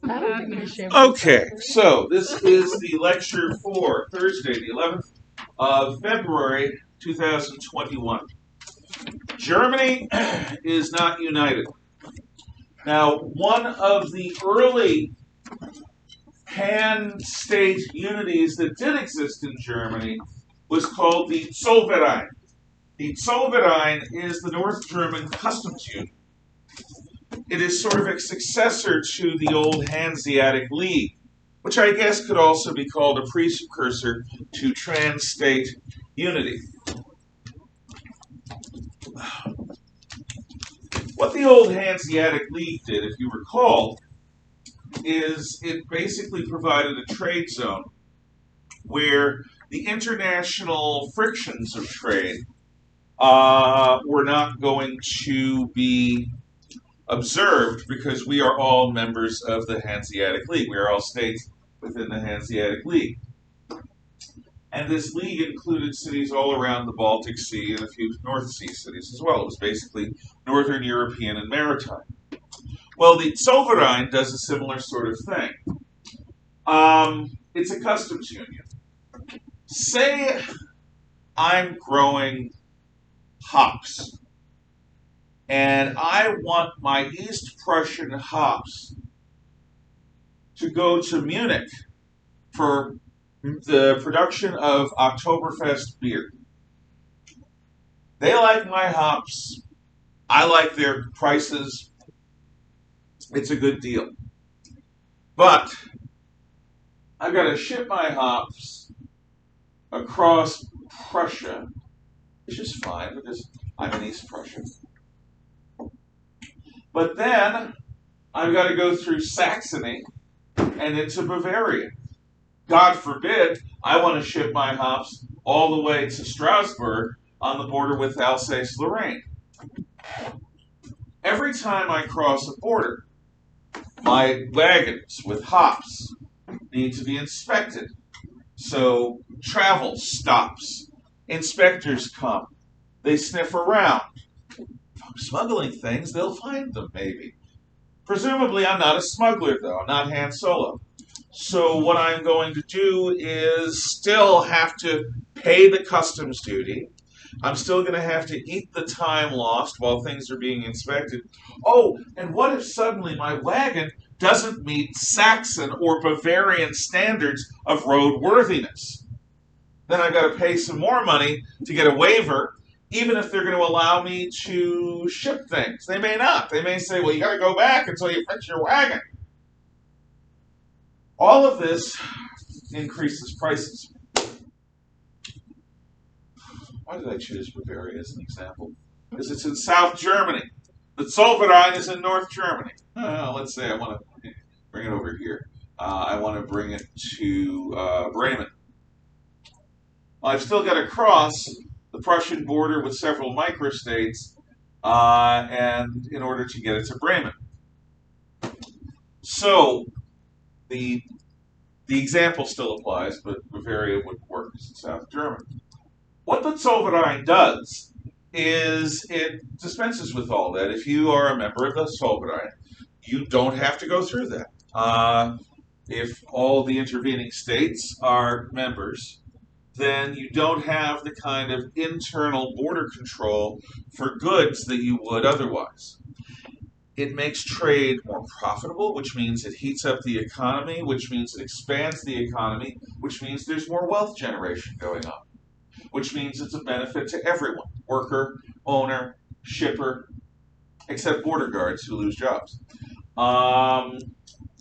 Okay, so this is the lecture for Thursday, the 11th of February, 2021. Germany is not united. Now, one of the early pan-state unities that did exist in Germany was called the Zollverein. The Zollverein is the North German customs union. It is sort of a successor to the old Hanseatic League, which I guess could also be called a precursor to trans-state unity. What the old Hanseatic League did, if you recall, is it basically provided a trade zone where the international frictions of trade were not going to be observed because we are all members of the Hanseatic League. We are all states within the Hanseatic League. And this league included cities all around the Baltic Sea and a few North Sea cities as well. It was basically Northern European and maritime. Well, the Zollverein does a similar sort of thing. It's a customs union. Say I'm growing hops, and I want my East Prussian hops to go to Munich for the production of Oktoberfest beer. They like my hops. I like their prices. It's a good deal. But I've got to ship my hops across Prussia, which is fine because I'm in East Prussia. But then I've got to go through Saxony and into Bavaria. God forbid I want to ship my hops all the way to Strasbourg on the border with Alsace-Lorraine. Every time I cross a border, my wagons with hops need to be inspected. So travel stops. Inspectors come. They sniff around. If I'm smuggling things, they'll find them, maybe. Presumably, I'm not a smuggler, though. I'm not Han Solo. So what I'm going to do is still have to pay the customs duty. I'm still going to have to eat the time lost while things are being inspected. Oh, and what if suddenly my wagon doesn't meet Saxon or Bavarian standards of roadworthiness? Then I've got to pay some more money to get a waiver, even if they're going to allow me to ship things. They may not. They may say, well, you got to go back until you fix your wagon. All of this increases prices. Why did I choose Bavaria as an example? Because it's in South Germany. The Zollverein is in North Germany. Let's say I want to bring it over here. I want to bring it to Bremen. I've still got to cross the Prussian border with several microstates, and in order to get it to Bremen. So the example still applies, but Bavaria wouldn't work because it's South German. What the Zollverein does is it dispenses with all that. If you are a member of the Zollverein, you don't have to go through that. If all the intervening states are members, then you don't have the kind of internal border control for goods that you would otherwise. It makes trade more profitable, which means it heats up the economy, which means it expands the economy, which means there's more wealth generation going on, which means it's a benefit to everyone, worker, owner, shipper, except border guards who lose jobs. And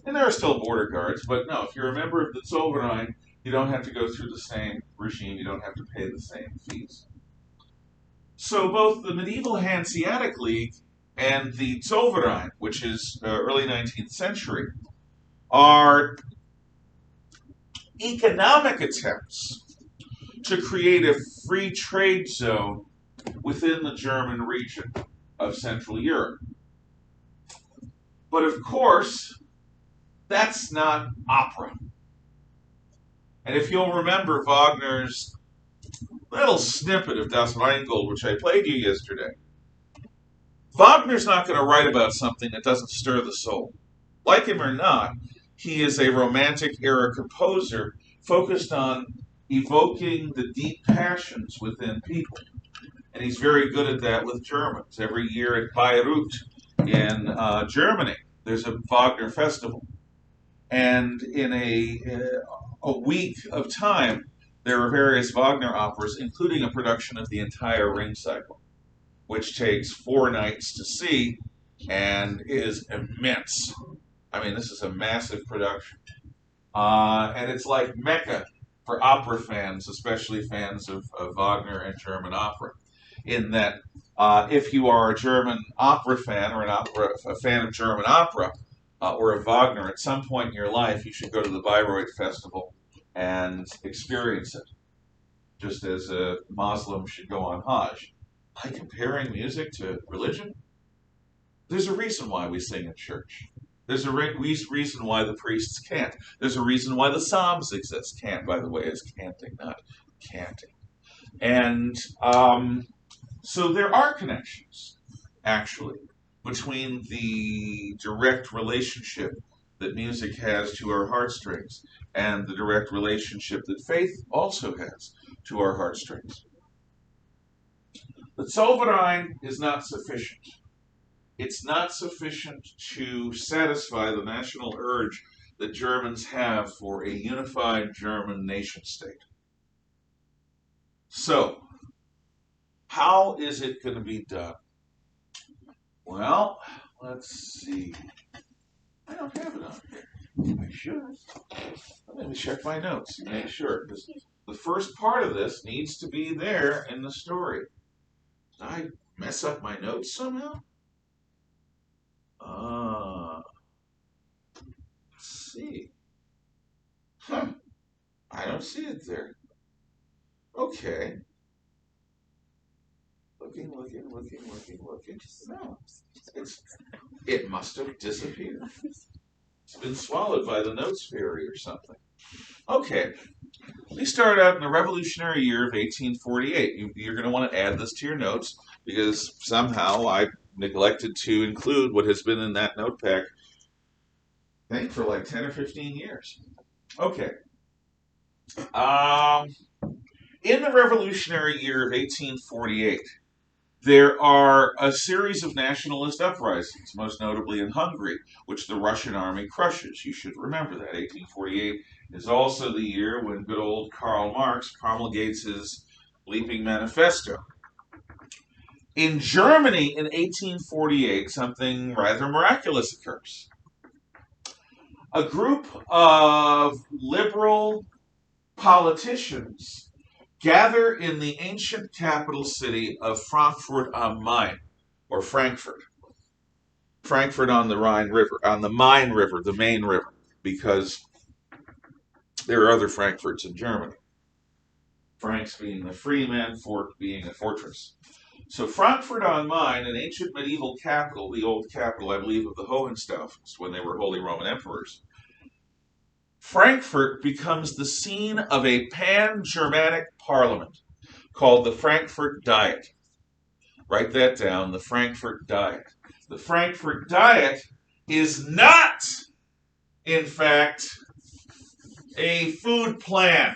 there are still border guards, but no, if you're a member of the Zollverein, you don't have to go through the same regime, you don't have to pay the same fees. So both the medieval Hanseatic League and the Zollverein, which is early 19th century, are economic attempts to create a free trade zone within the German region of Central Europe. But of course, that's not opera. And if you'll remember Wagner's little snippet of Das Rheingold, which I played you yesterday, Wagner's not going to write about something that doesn't stir the soul. Like him or not, he is a Romantic era composer focused on evoking the deep passions within people. And he's very good at that with Germans. Every year at Bayreuth in Germany, there's a Wagner festival. And in a week of time, there are various Wagner operas, including a production of the entire Ring cycle, which takes 4 nights to see and is immense. I mean, this is a massive production. And it's like Mecca for opera fans, especially fans of Wagner and German opera, in that if you are a German opera fan or a fan of German opera or of Wagner, at some point in your life, you should go to the Bayreuth Festival and experience it, just as a Muslim should go on Hajj. By comparing music to religion, there's a reason why we sing in church. There's a reason why the priests can't. There's a reason why the Psalms exist. Can't, by the way, is canting, not canting. And so there are connections, actually, between the direct relationship that music has to our heartstrings and the direct relationship that faith also has to our heartstrings. But Zollverein is not sufficient. It's not sufficient to satisfy the national urge that Germans have for a unified German nation state. So, how is it going to be done? Well, let's see. I don't have it on here. I should. Let me check my notes and make sure, because the first part of this needs to be there in the story. Did I mess up my notes somehow? Let's see. I don't see it there. Okay. Looking. No. It must have disappeared. It's been swallowed by the notes fairy or something. Okay. We start out in the revolutionary year of 1848. You're going to want to add this to your notes because somehow I neglected to include what has been in that notepad, I think, for like 10 or 15 years. Okay. In the revolutionary year of 1848, there are a series of nationalist uprisings, most notably in Hungary, which the Russian army crushes. You should remember that. 1848 is also the year when good old Karl Marx promulgates his Leaping Manifesto. In Germany in 1848, something rather miraculous occurs. A group of liberal politicians gather in the ancient capital city of Frankfurt am Main, or Frankfurt. Frankfurt on the Rhine River, on the Main River, the main river, because there are other Frankfurts in Germany. Franks being the free man, Fort being a fortress. So Frankfurt on Main, an ancient medieval capital, the old capital, I believe, of the Hohenzollern when they were Holy Roman Emperors, Frankfurt becomes the scene of a pan-Germanic parliament called the Frankfurt Diet. Write that down, the Frankfurt Diet. The Frankfurt Diet is not, in fact, a food plan.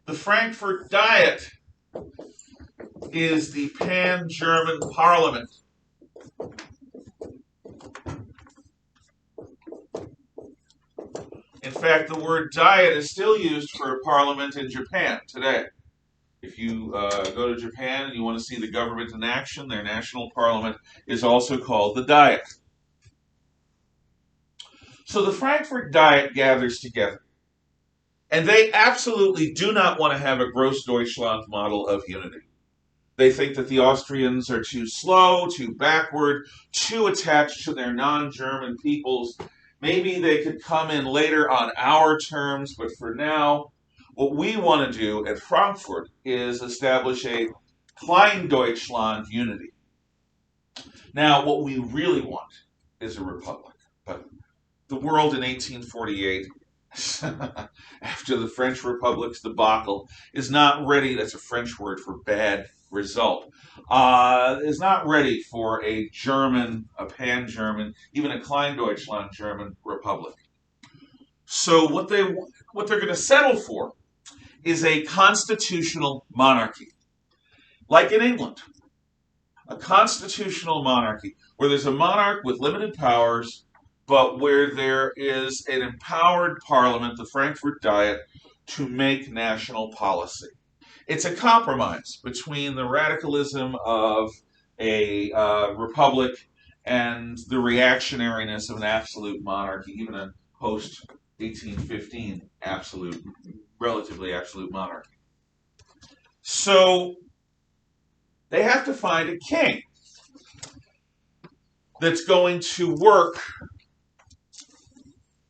The Frankfurt Diet is the pan-German parliament. In fact, the word diet is still used for a parliament in Japan today. If you go to Japan and you want to see the government in action, their national parliament is also called the Diet. So the Frankfurt Diet gathers together. And they absolutely do not want to have a Grossdeutschland model of unity. They think that the Austrians are too slow, too backward, too attached to their non-German peoples. Maybe they could come in later on our terms, but for now, what we want to do at Frankfurt is establish a Kleindeutschland unity. Now, what we really want is a republic. But the world in 1848, after the French Republic's debacle, is not ready, that's a French word for bad, result. Is not ready for a German, a pan-German, even a Kleindeutschland German republic. So what they're going to settle for is a constitutional monarchy, like in England, a constitutional monarchy where there's a monarch with limited powers, but where there is an empowered parliament, the Frankfurt Diet, to make national policy. It's a compromise between the radicalism of a republic and the reactionariness of an absolute monarchy, even a post 1815 relatively absolute monarchy. So they have to find a king that's going to work,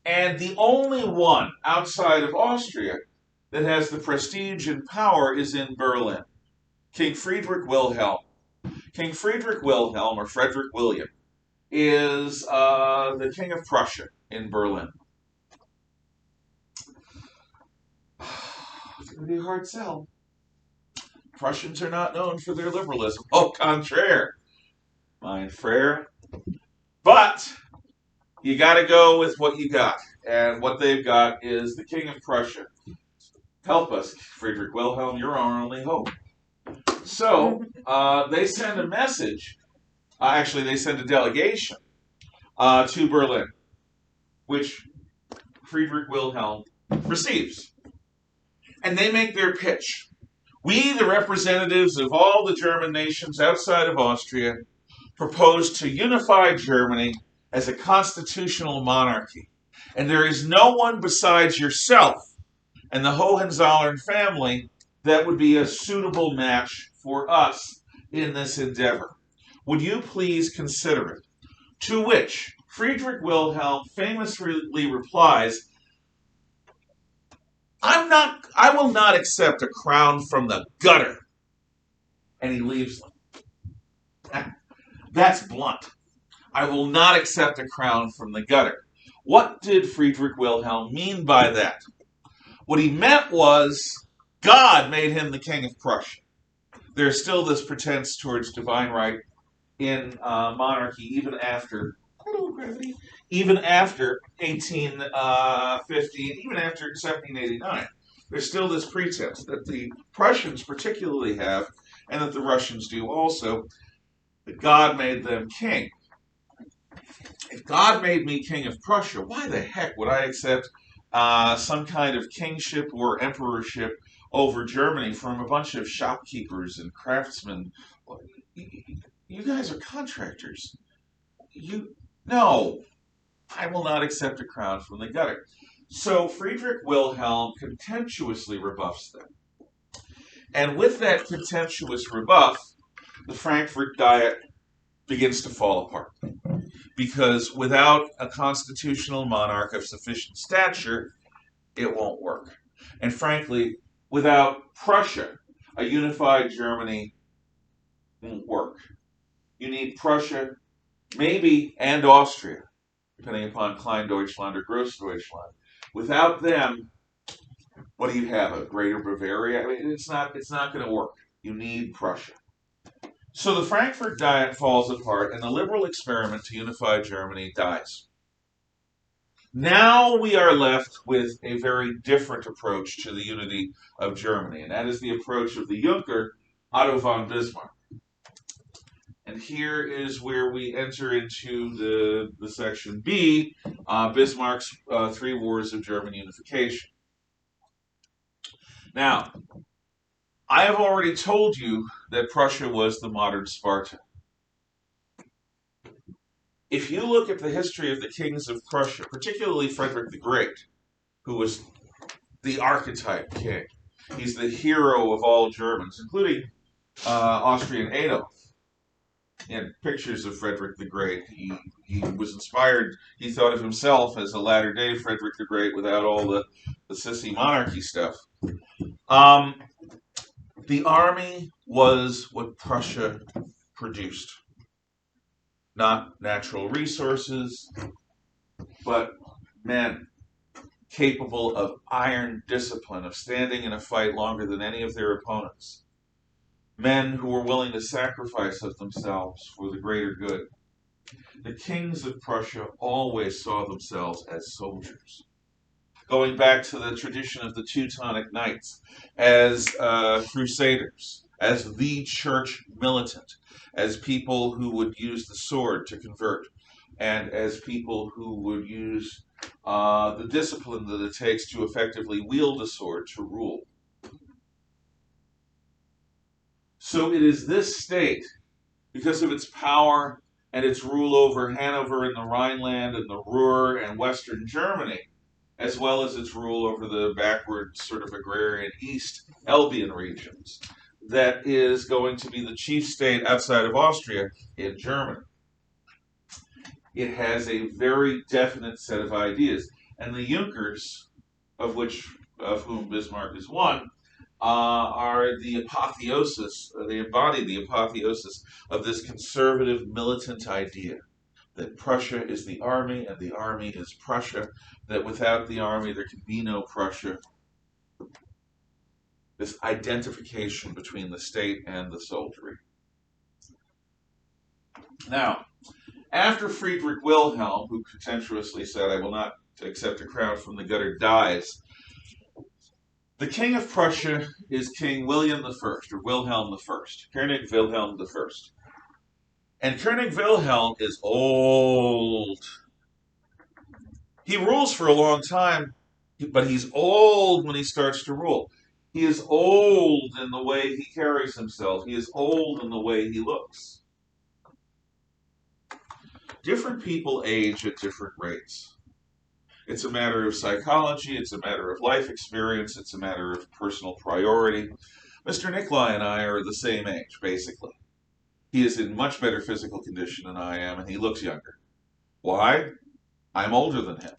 and the only one outside of Austria that has the prestige and power is in Berlin. King Friedrich Wilhelm. King Friedrich Wilhelm, or Frederick William, is the King of Prussia in Berlin. It's going to be a hard sell. Prussians are not known for their liberalism. Au contraire, mein Frere. But you got to go with what you got. And what they've got is the King of Prussia. Help us, Friedrich Wilhelm, you're our only hope. So they send a message. Actually, they send a delegation to Berlin, which Friedrich Wilhelm receives. And they make their pitch. We, the representatives of all the German nations outside of Austria, propose to unify Germany as a constitutional monarchy. And there is no one besides yourself and the Hohenzollern family that would be a suitable match for us in this endeavor. Would you please consider it? To which Friedrich Wilhelm famously replies, I will not accept a crown from the gutter. And he leaves them. That's blunt. I will not accept a crown from the gutter. What did Friedrich Wilhelm mean by that? What he meant was God made him the King of Prussia. There's still this pretense towards divine right in monarchy even after 1815, even after 1789. There's still this pretense that the Prussians particularly have, and that the Russians do also, that God made them king. If God made me King of Prussia, why the heck would I accept some kind of kingship or emperorship over Germany from a bunch of shopkeepers and craftsmen? You guys are contractors. No, I will not accept a crown from the gutter. So Friedrich Wilhelm contemptuously rebuffs them. And with that contemptuous rebuff, the Frankfurt Diet begins to fall apart. Because without a constitutional monarch of sufficient stature, it won't work. And frankly, without Prussia, a unified Germany won't work. You need Prussia, maybe, and Austria, depending upon Kleindeutschland or Großdeutschland. Without them, what do you have? A Greater Bavaria? I mean, it's not going to work. You need Prussia. So the Frankfurt Diet falls apart, and the liberal experiment to unify Germany dies. Now we are left with a very different approach to the unity of Germany, and that is the approach of the Junker, Otto von Bismarck. And here is where we enter into the section B, Bismarck's 3 Wars of German Unification. Now, I have already told you that Prussia was the modern Sparta. If you look at the history of the kings of Prussia, particularly Frederick the Great, who was the archetype king, he's the hero of all Germans, including Austrian Adolf. He had pictures of Frederick the Great. He was inspired, he thought of himself as a latter-day Frederick the Great without all the sissy monarchy stuff. The army was what Prussia produced. Not natural resources, but men capable of iron discipline, of standing in a fight longer than any of their opponents. men who were willing to sacrifice of themselves for the greater good. The kings of Prussia always saw themselves as soldiers, going back to the tradition of the Teutonic Knights, as crusaders, as the church militant, as people who would use the sword to convert, and as people who would use the discipline that it takes to effectively wield a sword to rule. So it is this state, because of its power and its rule over Hanover and the Rhineland and the Ruhr and Western Germany, as well as its rule over the backward sort of agrarian East Albion regions, that is going to be the chief state outside of Austria in Germany. It has a very definite set of ideas. And the Junkers, of whom Bismarck is one, are the apotheosis, they embody the apotheosis of this conservative militant idea that Prussia is the army and the army is Prussia, that without the army there can be no Prussia. This identification between the state and the soldiery. Now, after Friedrich Wilhelm, who contemptuously said, "I will not accept a crown from the gutter," dies, the king of Prussia is King William I, or Wilhelm I, König Wilhelm I. And König Wilhelm is old. He rules for a long time, but he's old when he starts to rule. He is old in the way he carries himself. He is old in the way he looks. Different people age at different rates. It's a matter of psychology, it's a matter of life experience, it's a matter of personal priority. Mr. Nikolai and I are the same age, basically. He is in much better physical condition than I am, and he looks younger. Why? I'm older than him.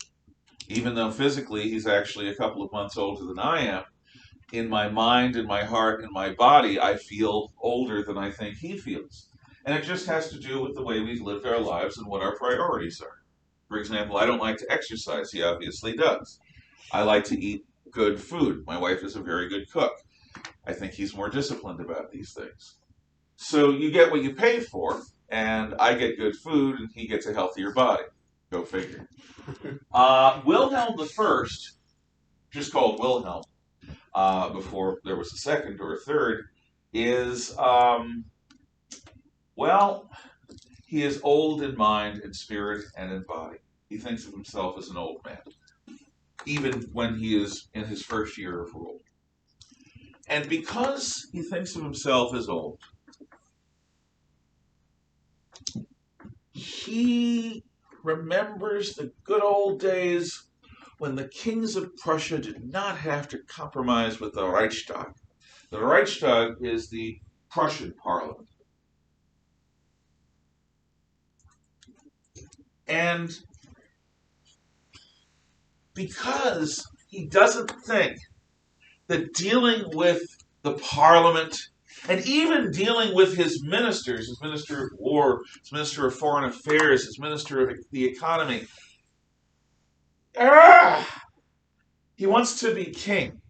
Even though physically he's actually a couple of months older than I am, in my mind, in my heart, in my body, I feel older than I think he feels. And it just has to do with the way we've lived our lives and what our priorities are. For example, I don't like to exercise. He obviously does. I like to eat good food. My wife is a very good cook. I think he's more disciplined about these things. So you get what you pay for, and I get good food, and he gets a healthier body. Go figure. Wilhelm I, just called Wilhelm, before there was a second or a third, is, he is old in mind, in spirit, and in body. He thinks of himself as an old man, even when he is in his first year of rule. And because he thinks of himself as old, he remembers the good old days when the kings of Prussia did not have to compromise with the Reichstag. The Reichstag is the Prussian parliament. And because he doesn't think that dealing with the parliament and even dealing with his ministers, his minister of war, his minister of foreign affairs, his minister of the economy, he wants to be king,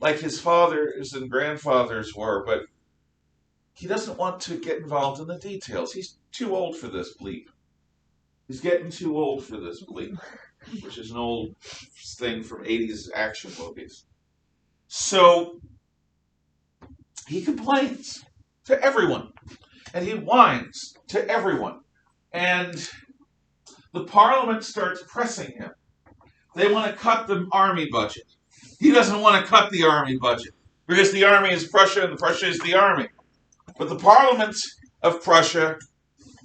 like his fathers and grandfathers were, but he doesn't want to get involved in the details. He's too old for this bleep. He's getting too old for this bleep, which is an old thing from 80s action movies. So he complains to everyone, and he whines to everyone. And the parliament starts pressing him. They want to cut the army budget. He doesn't want to cut the army budget, because the army is Prussia, and Prussia is the army. But the parliament of Prussia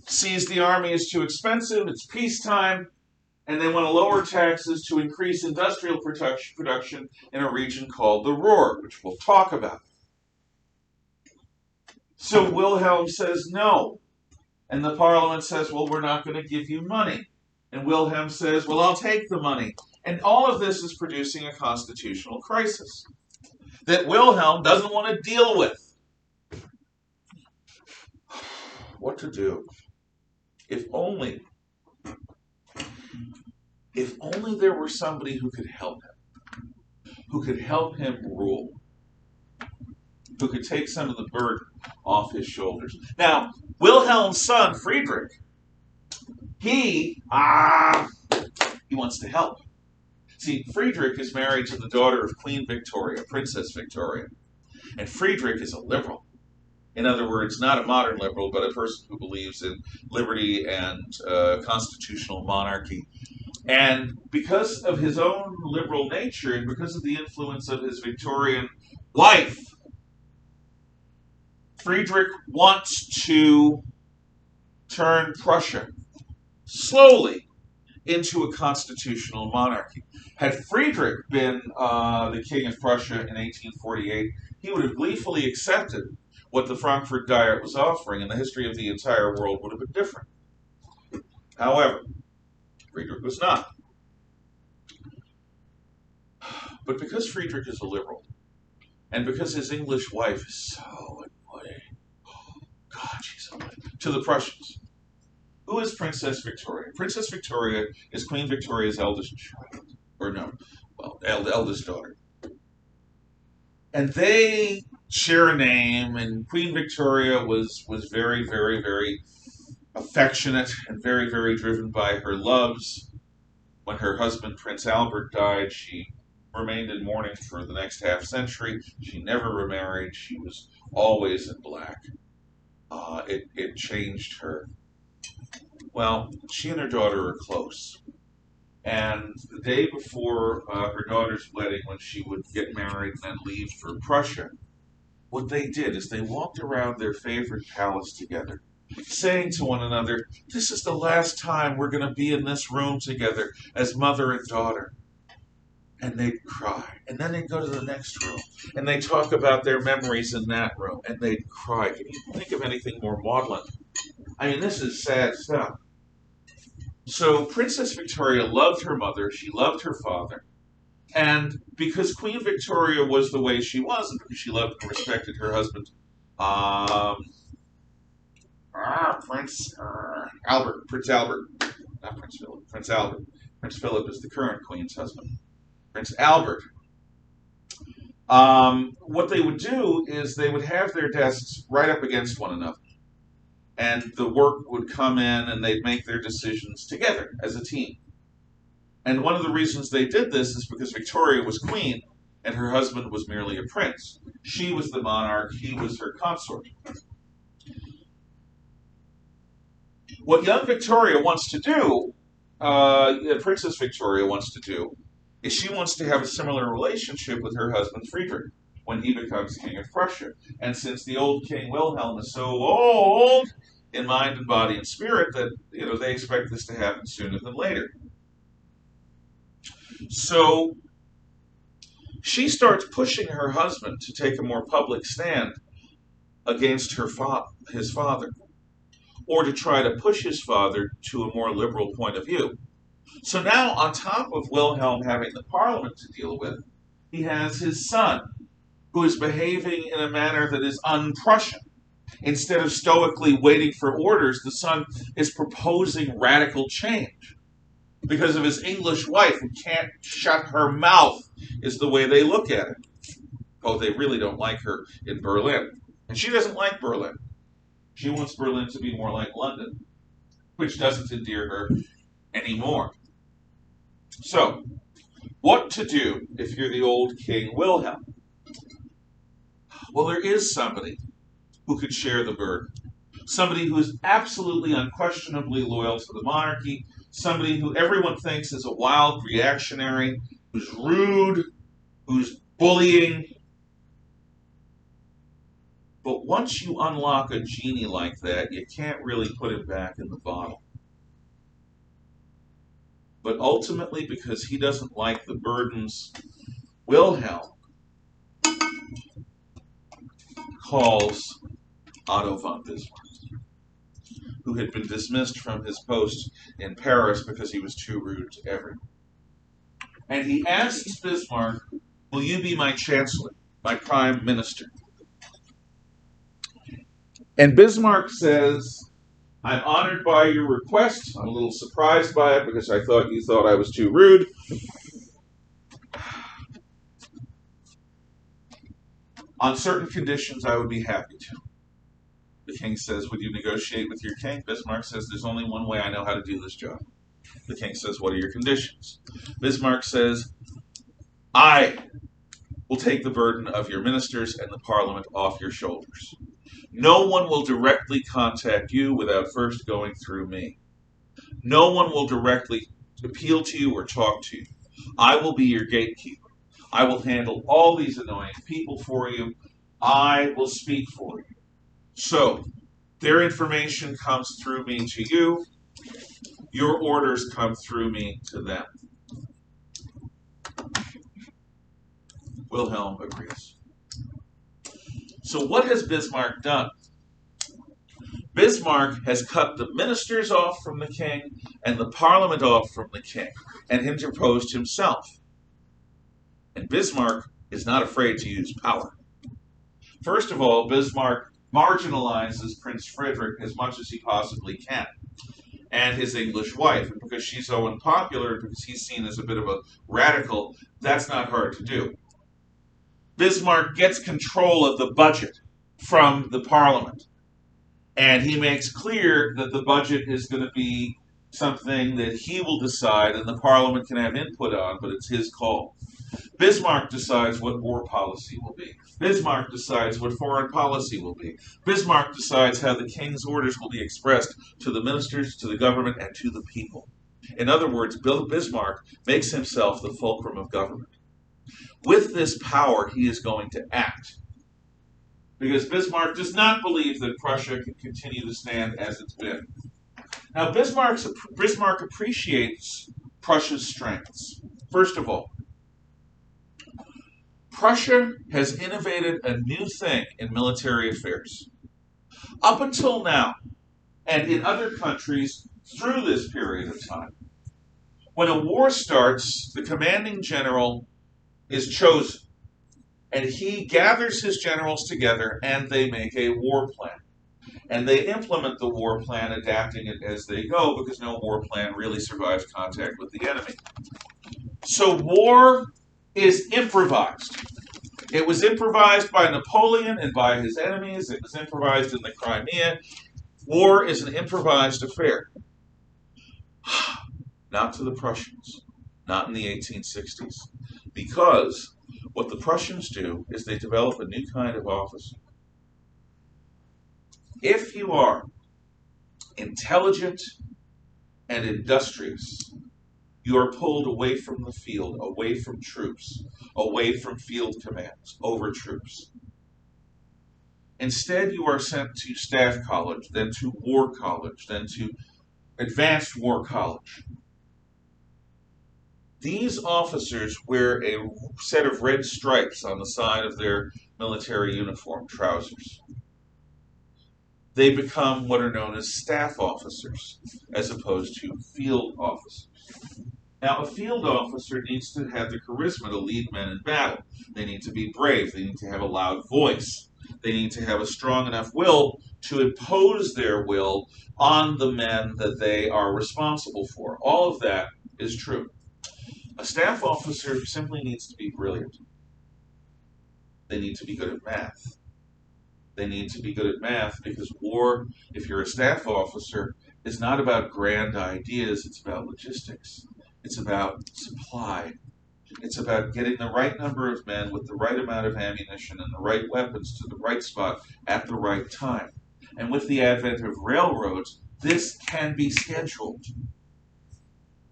sees the army as too expensive, it's peacetime, and they want to lower taxes to increase industrial production in a region called the Ruhr, which we'll talk about. So Wilhelm says no, and the parliament says, well, we're not going to give you money. And Wilhelm says, well, I'll take the money. And all of this is producing a constitutional crisis that Wilhelm doesn't want to deal with. What to do? If only there were somebody who could help him rule. who could take some of the burden off his shoulders. Now, Wilhelm's son, Friedrich, he wants to help. See, Friedrich is married to the daughter of Queen Victoria, Princess Victoria. And Friedrich is a liberal. In other words, not a modern liberal, but a person who believes in liberty and constitutional monarchy. And because of his own liberal nature and because of the influence of his Victorian wife, Friedrich wants to turn Prussia slowly into a constitutional monarchy. Had Friedrich been the king of Prussia in 1848, he would have gleefully accepted what the Frankfurt Diet was offering, and the history of the entire world would have been different. However, Friedrich was not. But because Friedrich is a liberal, and because his English wife is so annoying, oh God, she's annoying, to the Prussians. Who is Princess Victoria? Princess Victoria is Queen Victoria's eldest child. Eldest daughter. And they share a name, and Queen Victoria was very, very, very affectionate and very, very driven by her loves. When her husband, Prince Albert, died, she remained in mourning for the next half century. She never remarried. She was always in black. It changed her. Well, she and her daughter are close. And the day before her daughter's wedding, when she would get married and then leave for Prussia, what they did is they walked around their favorite palace together, saying to one another, "This is the last time we're going to be in this room together as mother and daughter." And they'd cry. And then they'd go to the next room, and they'd talk about their memories in that room, and they'd cry. Can you think of anything more maudlin? I mean, this is sad stuff. So Princess Victoria loved her mother, she loved her father, and because Queen Victoria was the way she was, and because she loved and respected her husband, Prince Albert, not Prince Philip, Prince Albert. Prince Philip is the current Queen's husband. Prince Albert. What they would do is they would have their desks right up against one another. And the work would come in and they'd make their decisions together as a team. And one of the reasons they did this is because Victoria was queen and her husband was merely a prince. She was the monarch, he was her consort. What young Victoria wants to do, Princess Victoria wants to do, is she wants to have a similar relationship with her husband Friedrich when he becomes king of Prussia. And since the old King Wilhelm is so old in mind and body and spirit that they expect this to happen sooner than later. So she starts pushing her husband to take a more public stand against his father, or to try to push his father to a more liberal point of view. So now, on top of Wilhelm having the parliament to deal with, he has his son, who is behaving in a manner that is un-Prussian. Instead of stoically waiting for orders, the son is proposing radical change. Because of his English wife, who can't shut her mouth, is the way they look at it. Oh, they really don't like her in Berlin. And she doesn't like Berlin. She wants Berlin to be more like London, which doesn't endear her anymore. So, what to do if you're the old King Wilhelm? Well, there is somebody who could share the burden. Somebody who is absolutely unquestionably loyal to the monarchy. Somebody who everyone thinks is a wild reactionary, who's rude, who's bullying. But once you unlock a genie like that, you can't really put him back in the bottle. But ultimately, because he doesn't like the burdens, Wilhelm calls Otto von Bismarck, who had been dismissed from his post in Paris because he was too rude to everyone. And he asks Bismarck, "Will you be my chancellor, my prime minister?" And Bismarck says, "I'm honored by your request. I'm a little surprised by it because I thought you thought I was too rude. On certain conditions, I would be happy to. The king says, would you negotiate with your king? Bismarck says, there's only one way I know how to do this job. The king says, what are your conditions? Bismarck says, I will take the burden of your ministers and the parliament off your shoulders. No one will directly contact you without first going through me. No one will directly appeal to you or talk to you. I will be your gatekeeper. I will handle all these annoying people for you. I will speak for you. So, their information comes through me to you. Your orders come through me to them. Wilhelm agrees. So what has Bismarck done? Bismarck has cut the ministers off from the king and the parliament off from the king and interposed himself. And Bismarck is not afraid to use power. First of all, Bismarck marginalizes Prince Frederick as much as he possibly can, and his English wife. And because she's so unpopular, because he's seen as a bit of a radical, that's not hard to do. Bismarck gets control of the budget from the parliament, and he makes clear that the budget is going to be something that he will decide and the parliament can have input on, but it's his call. Bismarck decides what war policy will be. Bismarck decides what foreign policy will be. Bismarck decides how the king's orders will be expressed to the ministers, to the government, and to the people. In other words, Bismarck makes himself the fulcrum of government. With this power, he is going to act. Because Bismarck does not believe that Prussia can continue to stand as it's been. Now, Bismarck appreciates Prussia's strengths. First of all, Prussia has innovated a new thing in military affairs. Up until now, and in other countries through this period of time, when a war starts, the commanding general is chosen, and he gathers his generals together and they make a war plan. And they implement the war plan, adapting it as they go, because no war plan really survives contact with the enemy. So war is improvised. It was improvised by Napoleon and by his enemies. It was improvised in the Crimea. War is an improvised affair. Not to the Prussians. Not in the 1860s. Because what the Prussians do is they develop a new kind of officer. If you are intelligent and industrious, you are pulled away from the field, away from troops, away from field commands, over troops. Instead, you are sent to staff college, then to war college, then to advanced war college. These officers wear a set of red stripes on the side of their military uniform, trousers. They become what are known as staff officers, as opposed to field officers. Now, a field officer needs to have the charisma to lead men in battle. They need to be brave. They need to have a loud voice. They need to have a strong enough will to impose their will on the men that they are responsible for. All of that is true. A staff officer simply needs to be brilliant. They need to be good at math. They need to be good at math because war, if you're a staff officer, is not about grand ideas. It's about logistics. It's about supply. It's about getting the right number of men with the right amount of ammunition and the right weapons to the right spot at the right time. And with the advent of railroads, this can be scheduled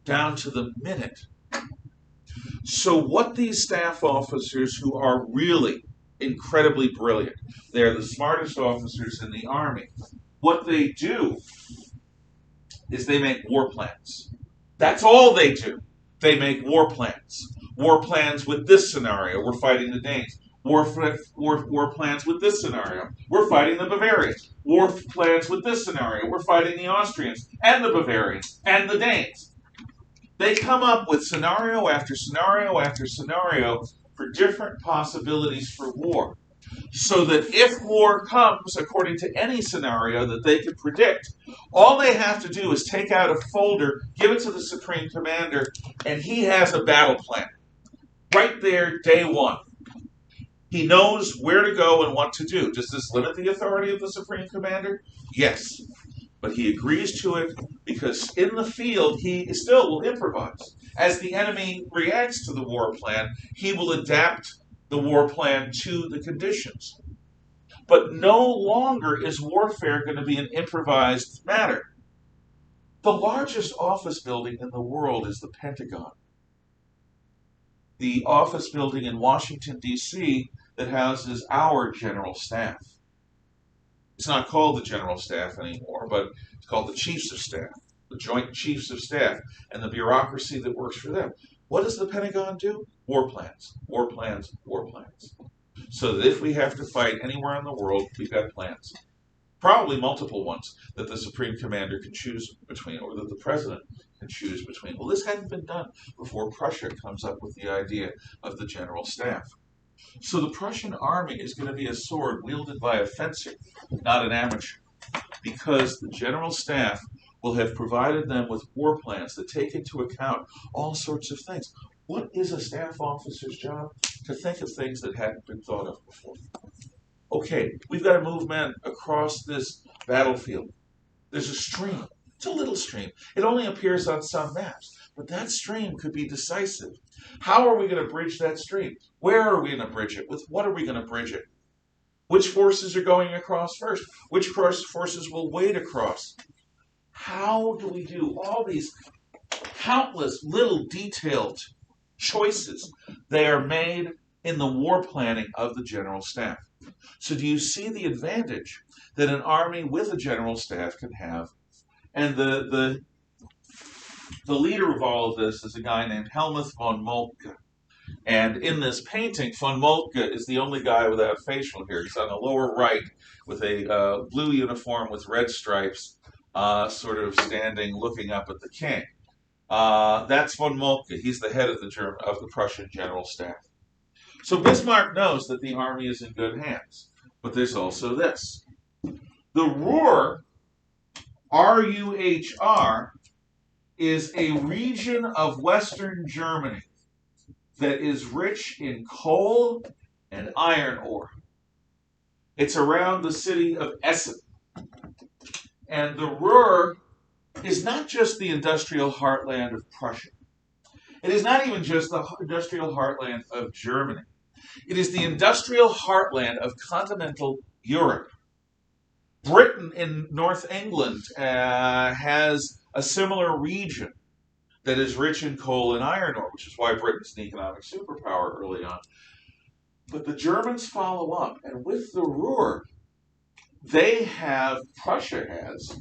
down to the minute. So what these staff officers who are really incredibly brilliant, they're the smartest officers in the army, what they do is they make war plans. That's all they do. They make war plans. War plans with this scenario, we're fighting the Danes. War plans with this scenario, we're fighting the Bavarians. War plans with this scenario, we're fighting the Austrians and the Bavarians and the Danes. They come up with scenario after scenario after scenario for different possibilities for war. So that if war comes, according to any scenario that they can predict, all they have to do is take out a folder, give it to the Supreme Commander, and he has a battle plan. Right there, day one. He knows where to go and what to do. Does this limit the authority of the Supreme Commander? Yes. But he agrees to it because in the field he still will improvise. As the enemy reacts to the war plan, he will adapt the war plan to the conditions. But no longer is warfare going to be an improvised matter. The largest office building in the world is the Pentagon. The office building in Washington, D.C., that houses our general staff. It's not called the general staff anymore, but it's called the chiefs of staff, the joint chiefs of staff, and the bureaucracy that works for them. What does the Pentagon do? War plans, war plans, war plans. So that if we have to fight anywhere in the world, we've got plans. Probably multiple ones that the Supreme Commander can choose between, or that the President can choose between. Well, this hadn't been done before Prussia comes up with the idea of the general staff. So the Prussian army is going to be a sword wielded by a fencer, not an amateur, because the general staff will have provided them with war plans that take into account all sorts of things. What is a staff officer's job? To think of things that hadn't been thought of before. Okay, we've got to move men across this battlefield. There's a stream. It's a little stream. It only appears on some maps, but that stream could be decisive. How are we going to bridge that stream? Where are we going to bridge it? With what are we going to bridge it? Which forces are going across first? Which forces will wade across? How do we do all these countless little detailed choices? They are made in the war planning of the general staff. So do you see the advantage that an army with a general staff can have? And the leader of all of this is a guy named Helmuth von Moltke. And in this painting, von Moltke is the only guy without facial hair. He's on the lower right with a blue uniform with red stripes, sort of standing, looking up at the king. That's von Moltke. He's the head of the Prussian general staff. So Bismarck knows that the army is in good hands. But there's also this. The Ruhr, R-U-H-R, is a region of Western Germany that is rich in coal and iron ore. It's around the city of Essen. And the Ruhr is not just the industrial heartland of Prussia. It is not even just the industrial heartland of Germany. It is the industrial heartland of continental Europe. Britain in North England has a similar region that is rich in coal and iron ore, which is why Britain's an economic superpower early on. But the Germans follow up, and with the Ruhr, Prussia has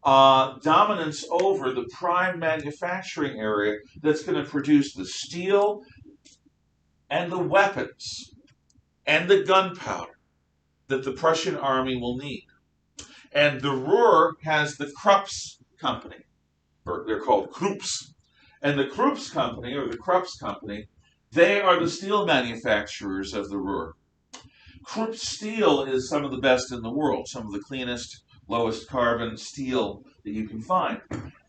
dominance over the prime manufacturing area that's going to produce the steel and the weapons and the gunpowder that the Prussian army will need. And the Ruhr has the Krupp's company, or they're called Krupps. And the Krupps company, or the Krupp's company, they are the steel manufacturers of the Ruhr. Krupp steel is some of the best in the world, some of the cleanest, lowest carbon steel that you can find.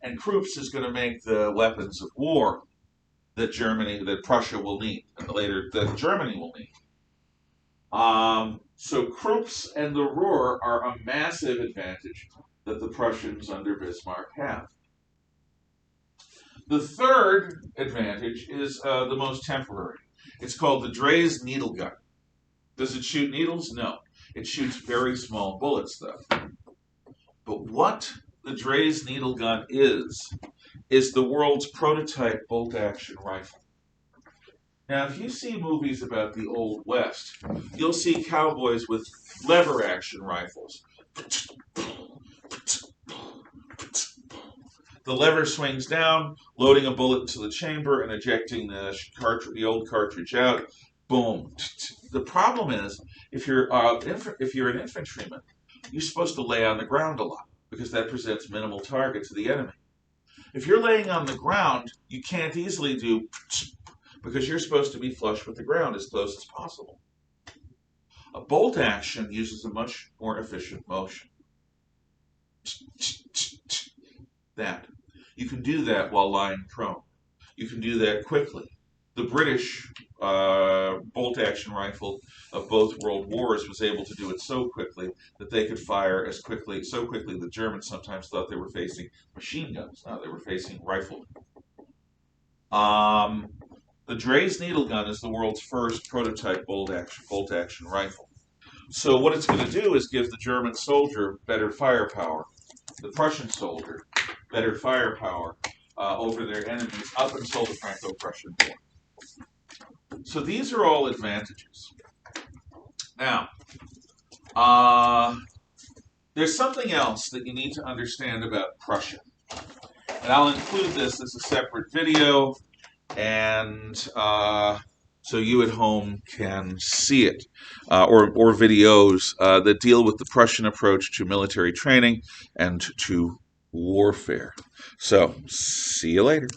And Krupps is going to make the weapons of war that Prussia will need, and later that Germany will need. So Krupps and the Ruhr are a massive advantage that the Prussians under Bismarck have. The third advantage is the most temporary. It's called the Dreyse needle gun. Does it shoot needles? No. It shoots very small bullets, though. But what the Dreyse needle gun is the world's prototype bolt-action rifle. Now, if you see movies about the Old West, you'll see cowboys with lever-action rifles. The lever swings down, loading a bullet into the chamber and ejecting the old cartridge out. Boom. The problem is, if you're an infantryman, you're supposed to lay on the ground a lot because that presents minimal target to the enemy. If you're laying on the ground, you can't easily do because you're supposed to be flush with the ground as close as possible. A bolt action uses a much more efficient motion. That. You can do that while lying prone. You can do that quickly. The British bolt-action rifle of both world wars was able to do it so quickly that they could fire so quickly the Germans sometimes thought they were facing machine guns. No, they were facing riflemen. The Drey's needle gun is the world's first prototype bolt-action rifle. So what it's going to do is give the German soldier better firepower, the Prussian soldier better firepower over their enemies up until the Franco-Prussian War. So these are all advantages. Now, there's something else that you need to understand about Prussia. And I'll include this as a separate video, and so you at home can see it, or videos that deal with the Prussian approach to military training and to warfare. So, see you later.